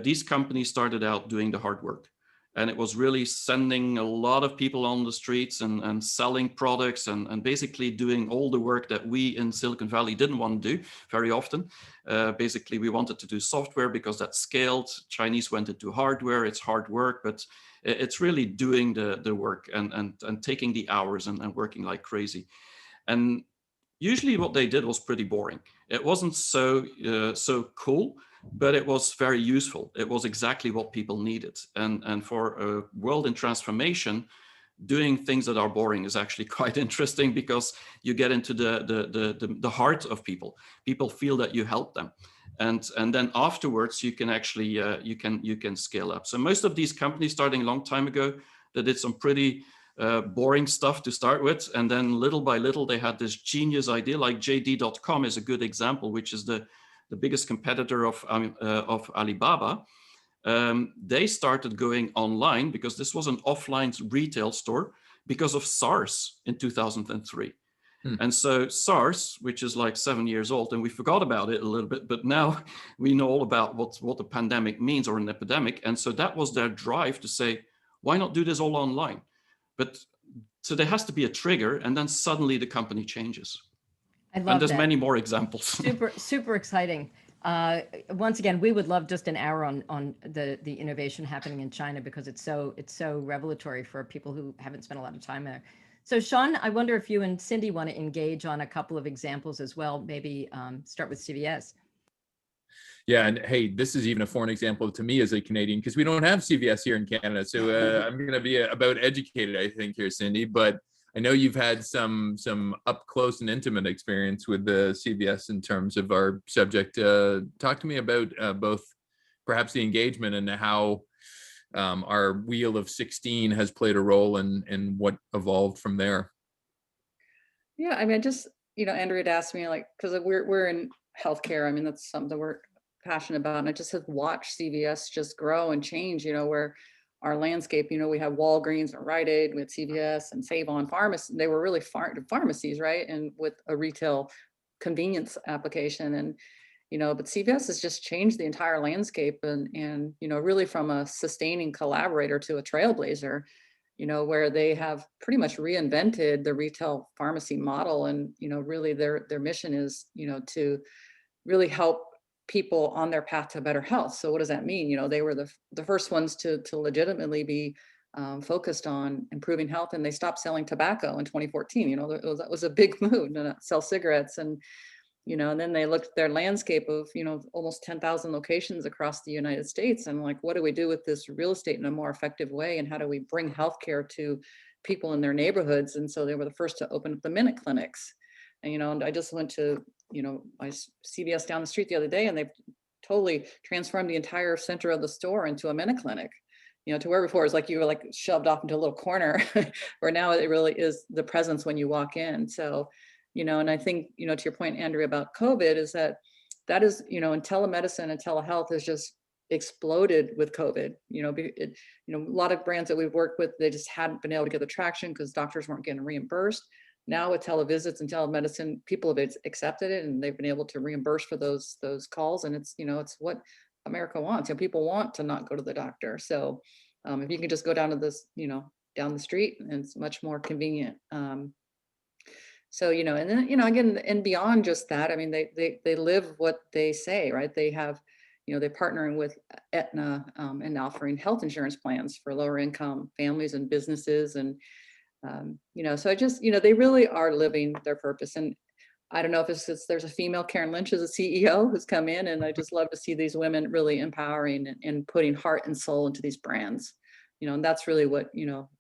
These companies started out doing the hard work. And it was really sending a lot of people on the streets and selling products and basically doing all the work that we in Silicon Valley didn't want to do very often. Basically, we wanted to do software because that scaled. Chinese went into hardware. It's hard work, but it's really doing the work and taking the hours and working like crazy. And usually what they did was pretty boring. It wasn't so cool, but it was very useful. It was exactly what people needed. And for a world in transformation, doing things that are boring is actually quite interesting, because you get into the heart of people. People feel that you help them. And then afterwards, you can actually, you can scale up. So most of these companies starting a long time ago, they did some pretty boring stuff to start with. And then little by little, they had this genius idea, like JD.com is a good example, which is the biggest competitor of Alibaba. They started going online because this was an offline retail store because of SARS in 2003. And so SARS, which is like 7 years old, and we forgot about it a little bit, but now we know all about what the pandemic means, or an epidemic. And so that was their drive to say, why not do this all online? But so there has to be a trigger, and then suddenly the company changes. I love and there's that. many more examples. Super exciting. Once again, we would love just an hour on the innovation happening in China, because it's so revelatory for people who haven't spent a lot of time there. So Sean, I wonder if you and Cindy want to engage on a couple of examples as well. Maybe start with CVS. Yeah, and hey, this is even a foreign example to me as a Canadian, because we don't have CVS here in Canada. So I'm going to be about educated, I think, here, Cindy. But I know you've had some up close and intimate experience with the CVS in terms of our subject. Talk to me about both perhaps the engagement and how our wheel of 16 has played a role in what evolved from there. Yeah, I mean, Andrea had asked me, like, because we're in healthcare. I mean, that's something we're passionate about. And I just have watched CVS just grow and change, where our landscape, we have Walgreens and Rite Aid, we had CVS and Save-On Pharmacy. They were really pharmacies, right? And with a retail convenience application. And, but CVS has just changed the entire landscape and really from a sustaining collaborator to a trailblazer, where they have pretty much reinvented the retail pharmacy model. And, really their mission is, to really help people on their path to better health. So what does that mean? They were the first ones to legitimately be focused on improving health, and they stopped selling tobacco in 2014. That was a big move to not sell cigarettes. And and then they looked at their landscape of, almost 10,000 locations across the United States. And like, what do we do with this real estate in a more effective way? And how do we bring healthcare to people in their neighborhoods? And so they were the first to open up the minute clinics. And I just went to, my CVS down the street the other day, and they've totally transformed the entire center of the store into a minute clinic. To where before it was like you were like shoved off into a little corner, where now it really is the presence when you walk in. So, and I think, to your point, Andrea, about COVID, is that is, and telemedicine and telehealth has just exploded with COVID. A lot of brands that we've worked with, they just hadn't been able to get the traction because doctors weren't getting reimbursed. Now with televisits and telemedicine, people have accepted it, and they've been able to reimburse for those calls. And it's, it's what America wants. People want to not go to the doctor. So if you can just go down to this, down the street, and it's much more convenient. So, and then, again, and beyond just that, I mean, they live what they say, right? They have, they're partnering with Aetna and offering health insurance plans for lower income families and businesses. And, so I just, they really are living their purpose. And I don't know if it's there's a female Karen Lynch as a CEO who's come in, and I just love to see these women really empowering and putting heart and soul into these brands, and that's really what,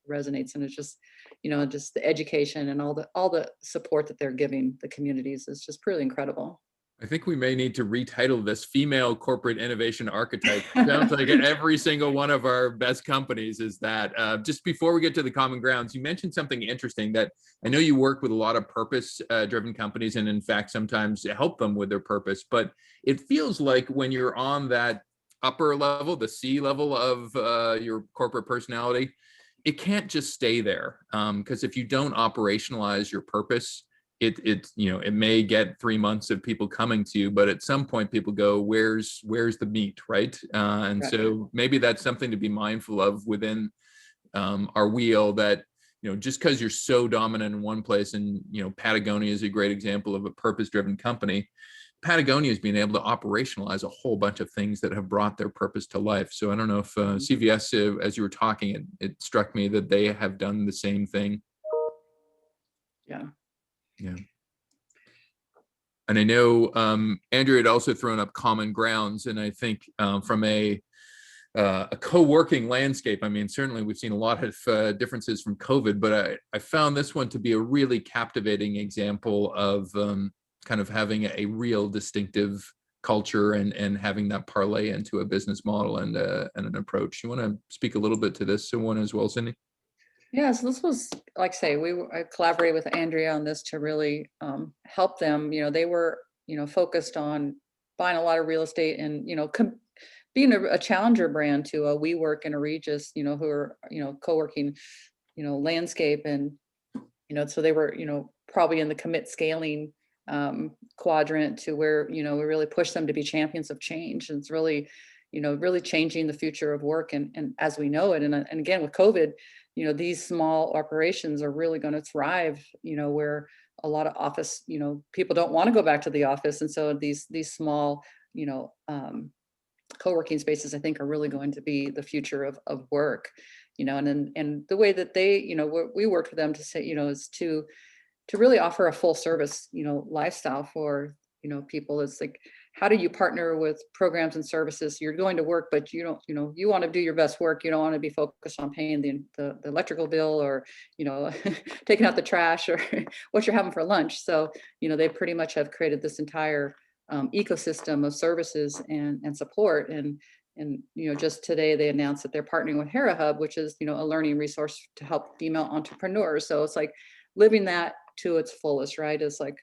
resonates. And it's just, just the education and all the support that they're giving the communities is just pretty incredible. I think we may need to retitle this Female Corporate Innovation Archetype. Sounds like every single one of our best companies is that. Just before we get to the common grounds, you mentioned something interesting that I know you work with a lot of purpose-driven companies, and in fact, sometimes help them with their purpose. But it feels like when you're on that upper level, the C level of your corporate personality, it can't just stay there. Because if you don't operationalize your purpose, it may get 3 months of people coming to you, but at some point people go, where's the meat, right? And Right. so maybe that's something to be mindful of within our wheel, that just because you're so dominant in one place, and Patagonia is a great example of a purpose-driven company. Patagonia has been able to operationalize a whole bunch of things that have brought their purpose to life. So I don't know if CVS, as you were talking, it struck me that they have done the same thing. Yeah. Yeah. And I know Andrea had also thrown up common grounds, and I think from a co-working landscape, I mean, certainly we've seen a lot of differences from COVID, but I found this one to be a really captivating example of kind of having a real distinctive culture and having that parlay into a business model and an approach. You want to speak a little bit to this one as well, Cindy? Yeah, so this was, like I say, I collaborated with Andrea on this to really help them. They were, focused on buying a lot of real estate and, being a challenger brand to a WeWork and a Regis, who are, co-working, landscape. And, so they were, probably in the commit scaling quadrant, to where, we really push them to be champions of change. And it's really, really changing the future of work and as we know it. And again, with COVID, these small operations are really going to thrive, where a lot of office, people don't want to go back to the office. And so these small, co-working spaces, I think, are really going to be the future of work, and the way that they, we worked with them to say, is to really offer a full service, lifestyle for, people. It's like, how do you partner with programs and services? You're going to work, but you don't, you want to do your best work. You don't want to be focused on paying the electrical bill, or, taking out the trash, or what you're having for lunch. So, they pretty much have created this entire ecosystem of services and support. And just today they announced that they're partnering with Hera Hub, which is, a learning resource to help female entrepreneurs. So it's like living that to its fullest, right? It's like,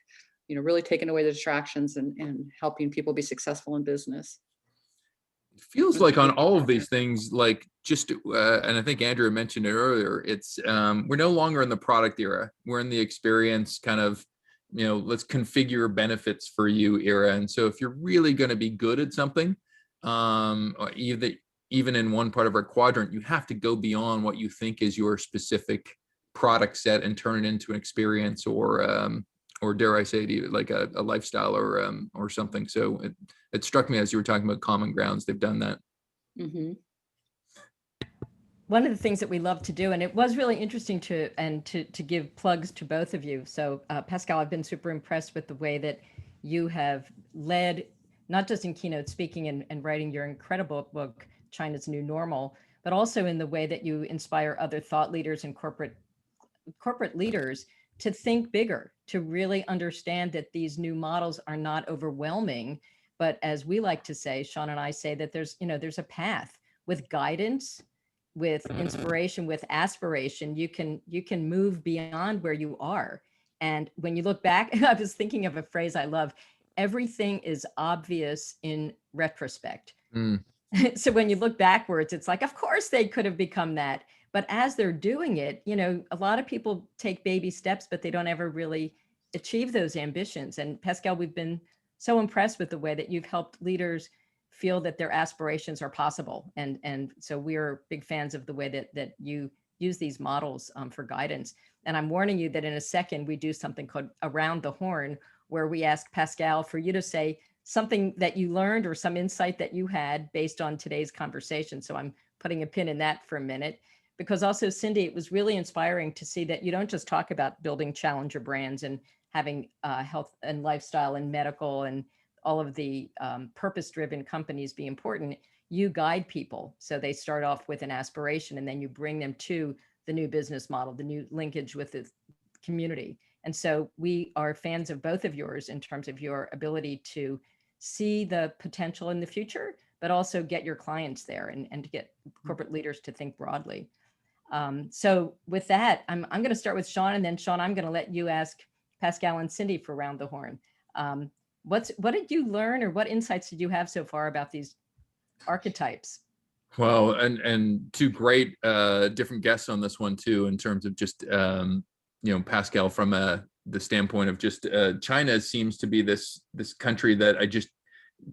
really taking away the distractions and helping people be successful in business. It feels like on all of these things, like just, and I think Andrea mentioned it earlier, it's, we're no longer in the product era. We're in the experience kind of, let's configure benefits for you era. And so if you're really going to be good at something, even in one part of our quadrant, you have to go beyond what you think is your specific product set and turn it into an experience, or dare I say, like a lifestyle or something. So it struck me as you were talking about common grounds, they've done that. Mm-hmm. one of the things that we love to do, and it was really interesting to give plugs to both of you. So Pascal, I've been super impressed with the way that you have led, not just in keynote speaking and writing your incredible book, China's New Normal, but also in the way that you inspire other thought leaders and corporate leaders to think bigger, to really understand that these new models are not overwhelming, but as we like to say, Sean and I say, that there's a path with guidance, with inspiration, with aspiration. You can move beyond where you are. And when you look back, I was thinking of a phrase I love: everything is obvious in retrospect. So when you look backwards, it's like, of course they could have become that. But as they're doing it, a lot of people take baby steps, but they don't ever really achieve those ambitions. And Pascal, we've been so impressed with the way that you've helped leaders feel that their aspirations are possible. And so we're big fans of the way that you use these models for guidance. And I'm warning you that in a second, we do something called Around the Horn, where we ask Pascal for you to say something that you learned or some insight that you had based on today's conversation. So I'm putting a pin in that for a minute. Because also, Cindy, it was really inspiring to see that you don't just talk about building challenger brands and having health and lifestyle and medical and all of the purpose-driven companies be important. You guide people. So they start off with an aspiration and then you bring them to the new business model, the new linkage with the community. And so we are fans of both of yours in terms of your ability to see the potential in the future, but also get your clients there and to get corporate leaders to think broadly. So with that, I'm going to start with Sean, and then Sean, I'm going to let you ask Pascal and Cindy for Round the Horn. What did you learn, or what insights did you have so far about these archetypes? Well, and two great different guests on this one too, in terms of just Pascal from the standpoint of just China seems to be this country that I just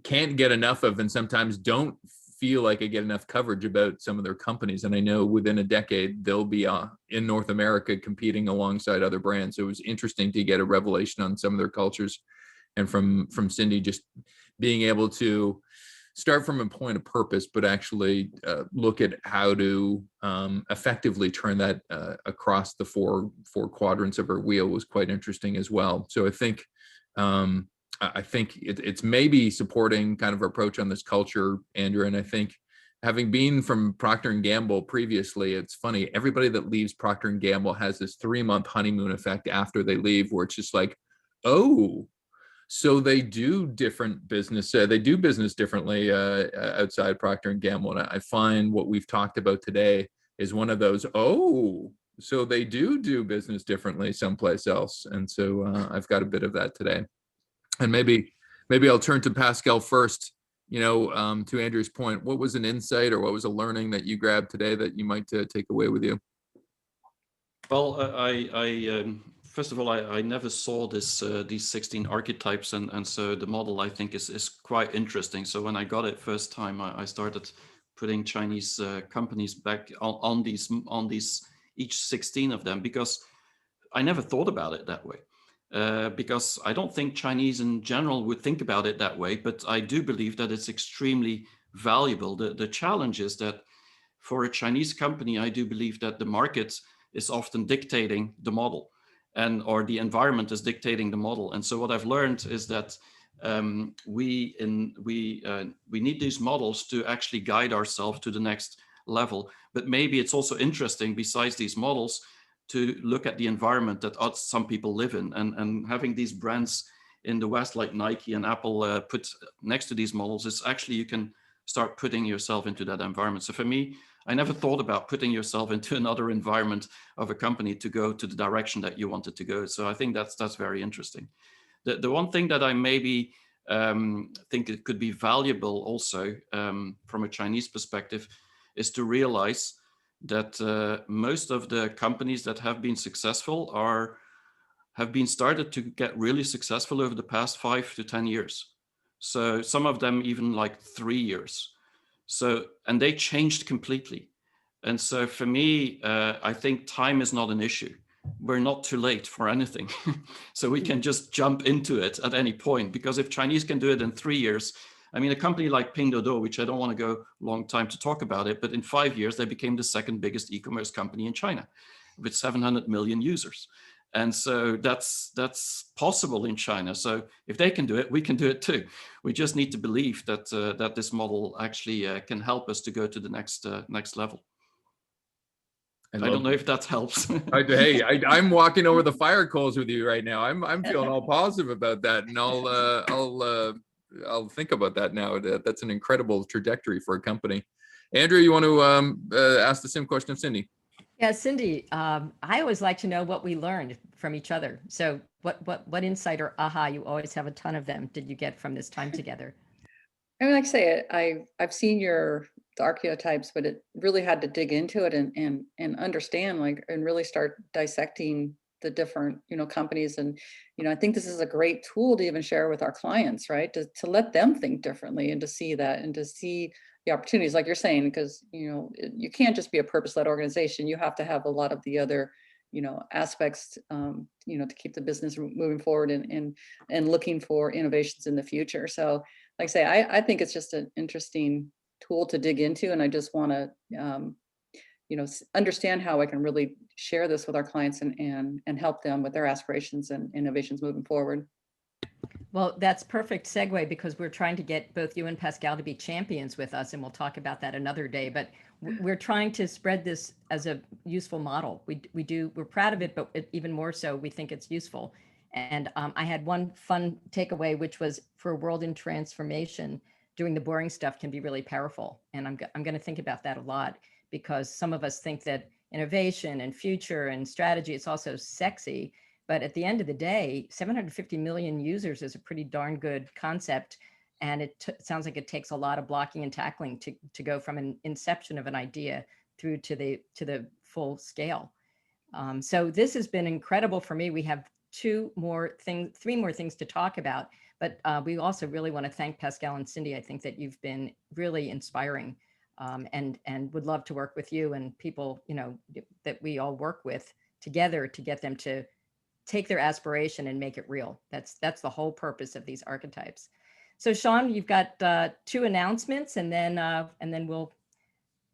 can't get enough of, and sometimes don't feel like I get enough coverage about some of their companies. And I know within a decade they'll be in North America competing alongside other brands. So it was interesting to get a revelation on some of their cultures, and from Cindy, just being able to start from a point of purpose, but actually look at how to effectively turn that across the four quadrants of our wheel was quite interesting as well. So I think it's maybe supporting kind of our approach on this culture, Andrea. And I think having been from Procter & Gamble previously, it's funny, everybody that leaves Procter & Gamble has this 3-month honeymoon effect after they leave, where it's just like, oh, so they do different business. They do business differently outside Procter & Gamble. And I find what we've talked about today is one of those, oh, so they do business differently someplace else. And so I've got a bit of that today. And maybe I'll turn to Pascal first. To Andrew's point, what was an insight or what was a learning that you grabbed today that you might take away with you? Well, first of all, I never saw these 16 archetypes, and so the model I think is quite interesting. So when I got it first time, I started putting Chinese companies back on these each 16 of them, because I never thought about it that way. Because I don't think Chinese in general would think about it that way, but I do believe that it's extremely valuable. The challenge is that for a Chinese company, I do believe that the market is often dictating the model, or the environment is dictating the model. And so what I've learned is that we need these models to actually guide ourselves to the next level. But maybe it's also interesting, besides these models, to look at the environment that some people live in, and having these brands in the West like Nike and Apple put next to these models is actually, you can start putting yourself into that environment. So for me, I never thought about putting yourself into another environment of a company to go to the direction that you wanted to go. So I think that's very interesting. The one thing that I maybe think it could be valuable also from a Chinese perspective is to realize that most of the companies that have been successful have been started to get really successful over the past 5 to 10 years. So some of them even like 3 years. So, and they changed completely. And so for me, I think time is not an issue. We're not too late for anything. So we can just jump into it at any point, because if Chinese can do it in 3 years, I mean, a company like Pinduoduo, which I don't want to go a long time to talk about it, but in 5 years, they became the second biggest e-commerce company in China with 700 million users. And so that's possible in China. So if they can do it, we can do it too. We just need to believe that that this model actually can help us to go to the next level. I don't know if that helps. Hey, I'm walking over the fire coals with you right now. I'm feeling all positive about that, and I'll think about that now. That's an incredible trajectory for a company. Andrea, you want to ask the same question of Cindy? Yeah, Cindy, I always like to know what we learned from each other. So what insight or aha, you always have a ton of them, did you get from this time together? I mean, like I say, I've seen the archetypes, but it really had to dig into it and understand, like, and really start dissecting the different, companies. And, I think this is a great tool to even share with our clients, right? To let them think differently and to see that and to see the opportunities, like you're saying, because, you can't just be a purpose-led organization. You have to have a lot of the other, aspects, to keep the business moving forward and looking for innovations in the future. So, like I say, I think it's just an interesting tool to dig into, and I just want to, understand how I can really share this with our clients and help them with their aspirations and innovations moving forward. Well, that's perfect segue, because we're trying to get both you and Pascal to be champions with us, and we'll talk about that another day. But we're trying to spread this as a useful model. We're proud of it, but even more so, we think it's useful. And I had one fun takeaway, which was, for a world in transformation, doing the boring stuff can be really powerful. And I'm going to think about that a lot, because some of us think that innovation and future and strategy, it's also sexy. But at the end of the day, 750 million users is a pretty darn good concept. And it sounds like it takes a lot of blocking and tackling to go from an inception of an idea through to the full scale. So this has been incredible for me. We have three more things to talk about, but we also really want to thank Pascal and Cindy. I think that you've been really inspiring, and would love to work with you and people, that we all work with together to get them to take their aspiration and make it real. That's the whole purpose of these archetypes. So Sean, you've got 2 announcements, and then we'll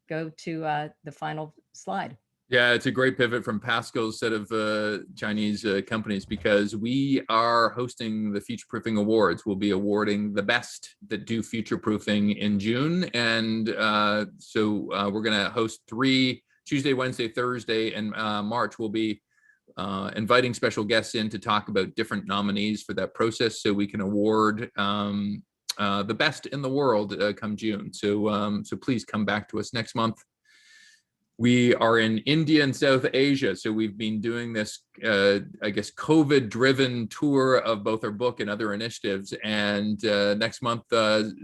go to the final slide. Yeah, it's a great pivot from Pascal's set of Chinese companies, because we are hosting the Futureproofing Awards. We'll be awarding the best that do future proofing in June. And so we're going to host 3 Tuesday, Wednesday, Thursday, and March. We'll be inviting special guests in to talk about different nominees for that process, so we can award the best in the world come June. So please come back to us next month. We are in India and South Asia, so we've been doing this, I guess, COVID-driven tour of both our book and other initiatives. And next month,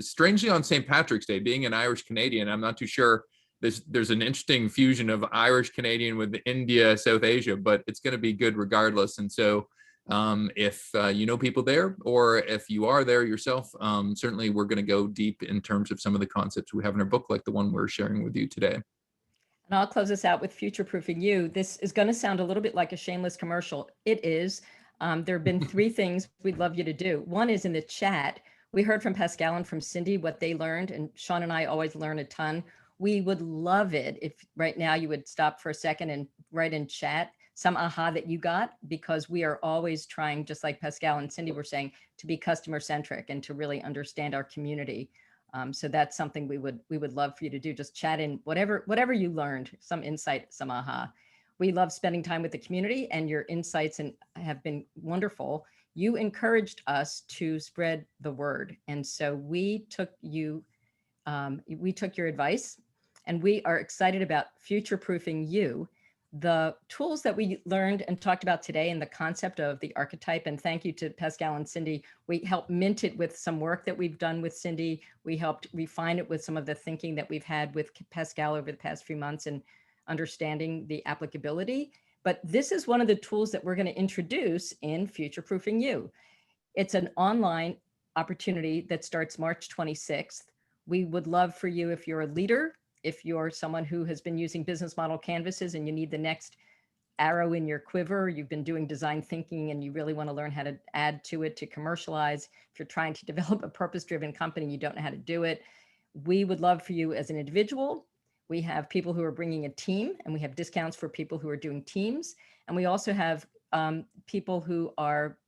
strangely on St. Patrick's Day, being an Irish Canadian, I'm not too sure. There's an interesting fusion of Irish Canadian with India, South Asia, but it's going to be good regardless. And so if you know people there, or if you are there yourself, certainly we're going to go deep in terms of some of the concepts we have in our book, like the one we're sharing with you today. And I'll close this out with Future-Proofing You. This is going to sound a little bit like a shameless commercial. It is. There have been 3 things we'd love you to do. One is in the chat. We heard from Pascal and from Cindy what they learned, and Sean and I always learn a ton. We would love it if right now you would stop for a second and write in chat some aha that you got, because we are always trying, just like Pascal and Cindy were saying, to be customer centric and to really understand our community. So that's something we would love for you to do. Just chat in whatever you learned, some insight, some aha. We love spending time with the community, and your insights have been wonderful. You encouraged us to spread the word, and so we took your advice, and we are excited about future-proofing you. The tools that we learned and talked about today, and the concept of the archetype, and thank you to Pascal and Cindy. We helped mint it with some work that we've done with Cindy. We helped refine it with some of the thinking that we've had with Pascal over the past few months and understanding the applicability. But this is one of the tools that we're going to introduce in Future-Proofing You. It's an online opportunity that starts March 26th. We would love for you, if you're a leader, if you're someone who has been using business model canvases and you need the next arrow in your quiver, you've been doing design thinking and you really want to learn how to add to it to commercialize, if you're trying to develop a purpose-driven company, you don't know how to do it, we would love for you as an individual. We have people who are bringing a team, and we have discounts for people who are doing teams. And we also have people who are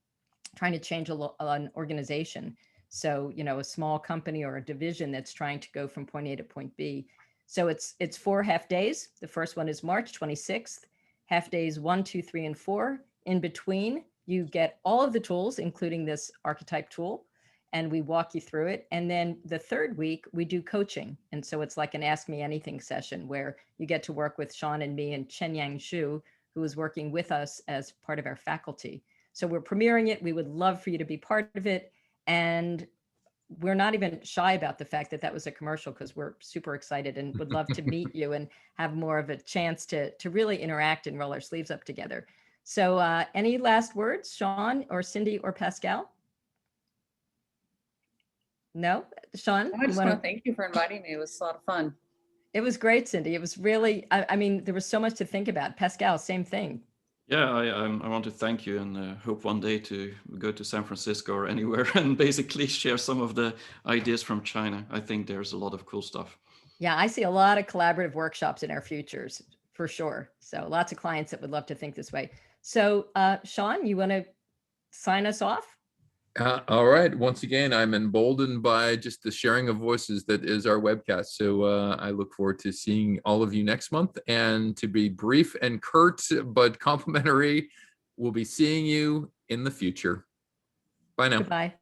trying to change an organization. So, you know, a small company or a division that's trying to go from point A to point B. So it's 4 half days. The first one is March 26th, half days 1, 2, 3, and 4. In between, you get all of the tools, including this archetype tool, and we walk you through it. And then the third week, we do coaching. And so it's like an Ask Me Anything session where you get to work with Sean and me and Chen Yang Xu, who is working with us as part of our faculty. So we're premiering it. We would love for you to be part of it. And we're not even shy about the fact that that was a commercial, because we're super excited and would love to meet you and have more of a chance to really interact and roll our sleeves up together. So any last words, Sean or Cindy or Pascal? No? Sean? I just want to thank you for inviting me. It was a lot of fun. It was great, Cindy. It was really, I mean, there was so much to think about. Pascal, same thing. Yeah, I want to thank you, and hope one day to go to San Francisco or anywhere and basically share some of the ideas from China. I think there's a lot of cool stuff. Yeah, I see a lot of collaborative workshops in our futures, for sure. So lots of clients that would love to think this way. So Sean, you want to sign us off? All right. Once again, I'm emboldened by just the sharing of voices that is our webcast. So I look forward to seeing all of you next month. And to be brief and curt, but complimentary, we'll be seeing you in the future. Bye now. Goodbye.